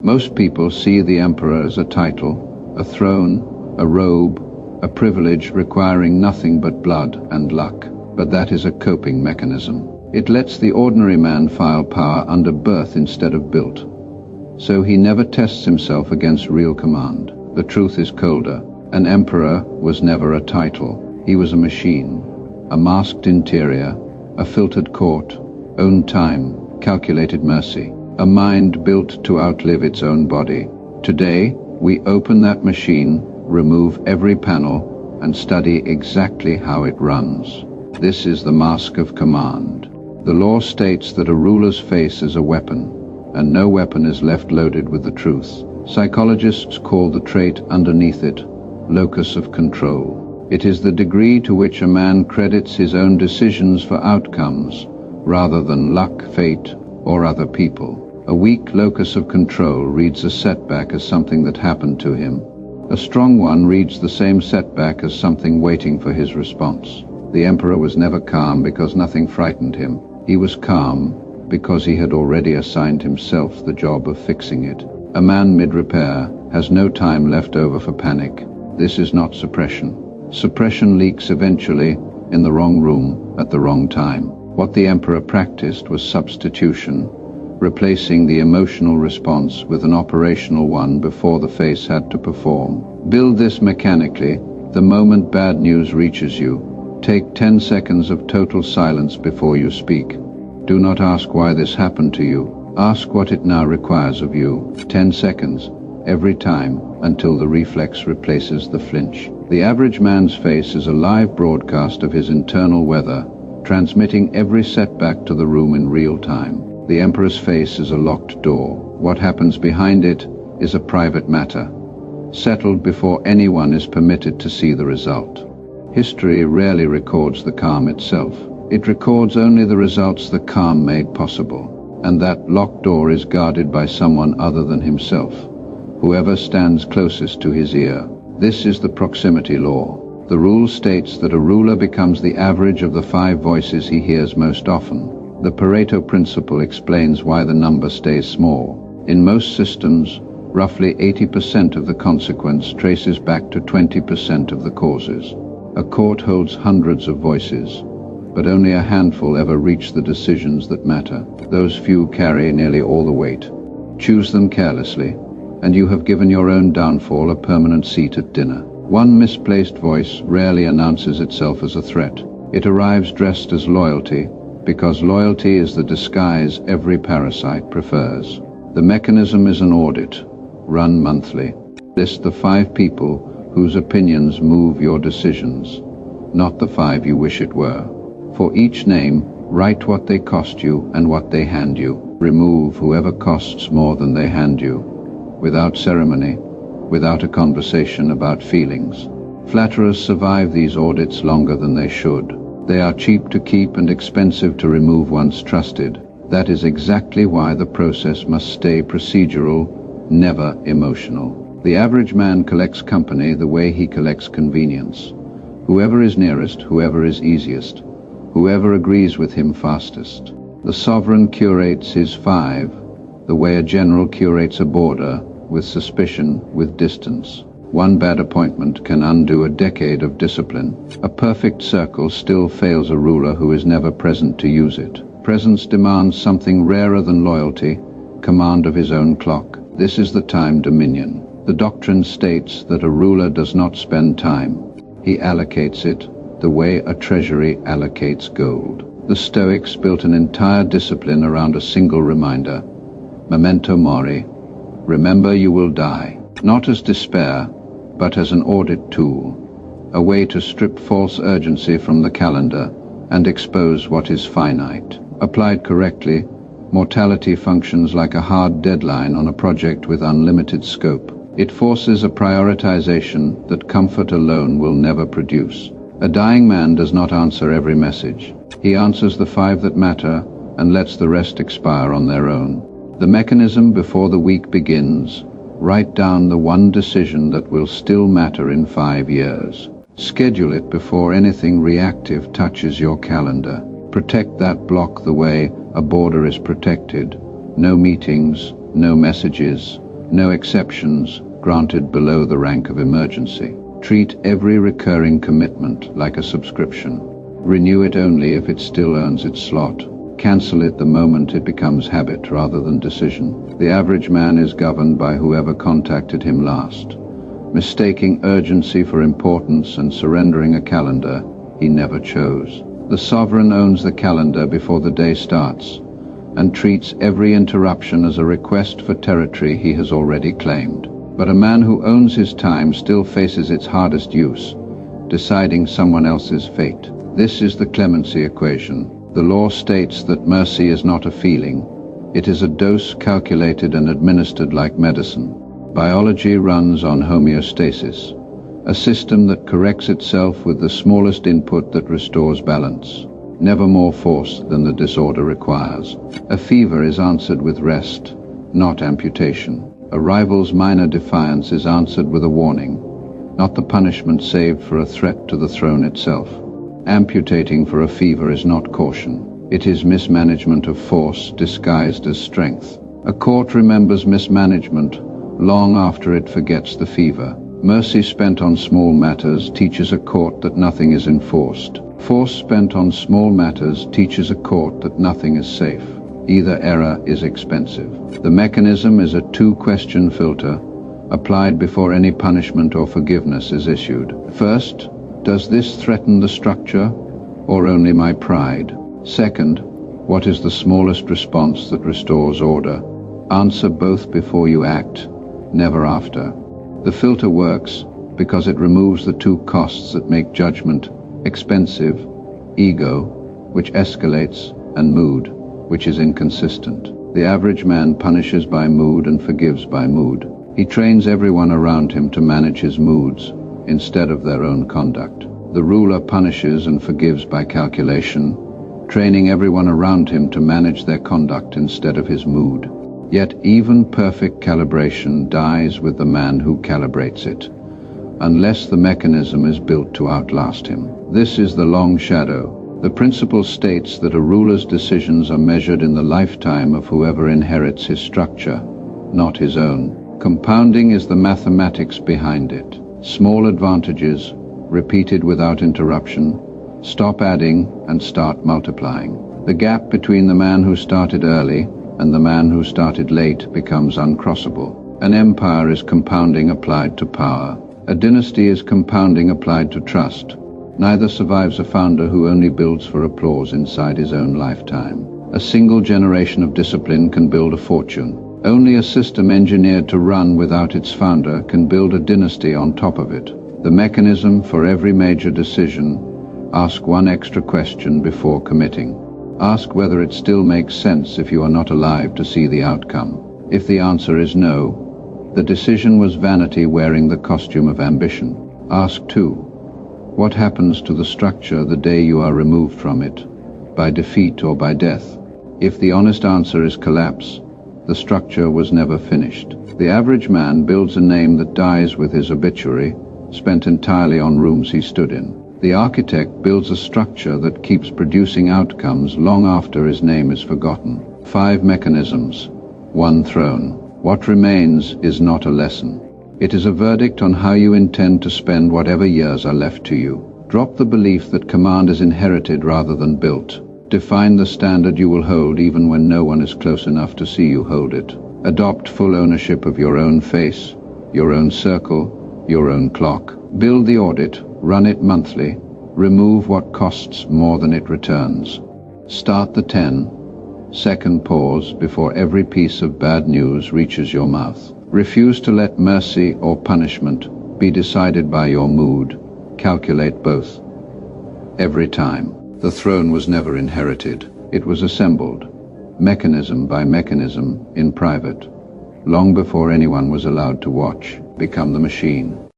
Most people see the emperor as a title, a throne, a robe, a privilege requiring nothing but blood and luck. But that is a coping mechanism. It lets the ordinary man file power under birth instead of built. So he never tests himself against real command. The truth is colder. An emperor was never a title. He was a machine, a masked interior, a filtered court, own time, calculated mercy, a mind built to outlive its own body. Today, we open that machine, remove every panel, and study exactly how it runs. This is the mask of command. The law states that a ruler's face is a weapon, and no weapon is left loaded with the truth. Psychologists call the trait underneath it locus of control. It is the degree to which a man credits his own decisions for outcomes, rather than luck, fate, or other people. A weak locus of control reads a setback as something that happened to him. A strong one reads the same setback as something waiting for his response. The emperor was never calm because nothing frightened him. He was calm because he had already assigned himself the job of fixing it. A man mid-repair has no time left over for panic. This is not suppression. Suppression leaks eventually in the wrong room at the wrong time. What the emperor practiced was substitution, replacing the emotional response with an operational one before the face had to perform. Build this mechanically. The moment bad news reaches you, take 10 seconds of total silence before you speak. Do not ask why this happened to you. Ask what it now requires of you. 10 seconds, every time, until the reflex replaces the flinch. The average man's face is a live broadcast of his internal weather, transmitting every setback to the room in real time. The emperor's face is a locked door. What happens behind it is a private matter, settled before anyone is permitted to see the result. History rarely records the calm itself. It records only the results the calm made possible, and that locked door is guarded by someone other than himself, whoever stands closest to his ear. This is the proximity law. The rule states that a ruler becomes the average of the 5 voices he hears most often. The Pareto principle explains why the number stays small. In most systems, roughly 80% of the consequence traces back to 20% of the causes. A court holds hundreds of voices, but only a handful ever reach the decisions that matter. Those few carry nearly all the weight. Choose them carelessly, and you have given your own downfall a permanent seat at dinner. One misplaced voice rarely announces itself as a threat. It arrives dressed as loyalty, because loyalty is the disguise every parasite prefers. The mechanism is an audit, run monthly. List the 5 people whose opinions move your decisions, not the 5 you wish it were. For each name, write what they cost you and what they hand you. Remove whoever costs more than they hand you, without ceremony, without a conversation about feelings. Flatterers survive these audits longer than they should. They are cheap to keep and expensive to remove once trusted. That is exactly why the process must stay procedural, never emotional. The average man collects company the way he collects convenience. Whoever is nearest, whoever is easiest, whoever agrees with him fastest. The sovereign curates his 5, the way a general curates a border, with suspicion, with distance. One bad appointment can undo a decade of discipline. A perfect circle still fails a ruler who is never present to use it. Presence demands something rarer than loyalty, command of his own clock. This is the time dominion. The doctrine states that a ruler does not spend time. He allocates it, the way a treasury allocates gold. The Stoics built an entire discipline around a single reminder. Memento mori. Remember you will die. Not as despair, but as an audit tool. A way to strip false urgency from the calendar and expose what is finite. Applied correctly, mortality functions like a hard deadline on a project with unlimited scope. It forces a prioritization that comfort alone will never produce. A dying man does not answer every message. He answers the 5 that matter and lets the rest expire on their own. The mechanism before the week begins. Write down the one decision that will still matter in 5 years. Schedule it before anything reactive touches your calendar. Protect that block the way a border is protected. No meetings, no messages, No exceptions granted below the rank of emergency. Treat every recurring commitment like a subscription. Renew it only if it still earns its slot. Cancel it the moment it becomes habit rather than decision. The average man is governed by whoever contacted him last. Mistaking urgency for importance and surrendering a calendar he never chose. The sovereign owns the calendar before the day starts and treats every interruption as a request for territory he has already claimed. But a man who owns his time still faces its hardest use, deciding someone else's fate. This is the Clemency Equation. The law states that mercy is not a feeling. It is a dose calculated and administered like medicine. Biology runs on homeostasis, a system that corrects itself with the smallest input that restores balance. Never more force than the disorder requires. A fever is answered with rest, not amputation. A rival's minor defiance is answered with a warning, not the punishment saved for a threat to the throne itself. Amputating for a fever is not caution. It is mismanagement of force disguised as strength. A court remembers mismanagement long after it forgets the fever. Mercy spent on small matters teaches a court that nothing is enforced. Force spent on small matters teaches a court that nothing is safe. Either error is expensive. The mechanism is a two-question filter applied before any punishment or forgiveness is issued. First, does this threaten the structure or only my pride? Second, what is the smallest response that restores order? Answer both before you act, never after. The filter works because it removes the two costs that make judgment expensive: ego, which escalates, and mood, which is inconsistent. The average man punishes by mood and forgives by mood. He trains everyone around him to manage his moods instead of their own conduct. The ruler punishes and forgives by calculation, training everyone around him to manage their conduct instead of his mood. Yet even perfect calibration dies with the man who calibrates it, unless the mechanism is built to outlast him. This is the long shadow. The principle states that a ruler's decisions are measured in the lifetime of whoever inherits his structure, not his own. Compounding is the mathematics behind it. Small advantages, repeated without interruption, stop adding and start multiplying. The gap between the man who started early and the man who started late becomes uncrossable. An empire is compounding applied to power. A dynasty is compounding applied to trust. Neither survives a founder who only builds for applause inside his own lifetime. A single generation of discipline can build a fortune. Only a system engineered to run without its founder can build a dynasty on top of it. The mechanism for every major decision: ask one extra question before committing. Ask whether it still makes sense if you are not alive to see the outcome. If the answer is no, the decision was vanity wearing the costume of ambition. Ask 2. What happens to the structure the day you are removed from it, by defeat or by death? If the honest answer is collapse, the structure was never finished. The average man builds a name that dies with his obituary, spent entirely on rooms he stood in. The architect builds a structure that keeps producing outcomes long after his name is forgotten. 5 mechanisms, 1 throne. What remains is not a lesson. It is a verdict on how you intend to spend whatever years are left to you. Drop the belief that command is inherited rather than built. Define the standard you will hold even when no one is close enough to see you hold it. Adopt full ownership of your own face, your own circle, your own clock. Build the audit, run it monthly, remove what costs more than it returns. Start the 10-second pause before every piece of bad news reaches your mouth. Refuse to let mercy or punishment be decided by your mood. Calculate both. Every time. The throne was never inherited. It was assembled, mechanism by mechanism, in private, long before anyone was allowed to watch. Become the machine.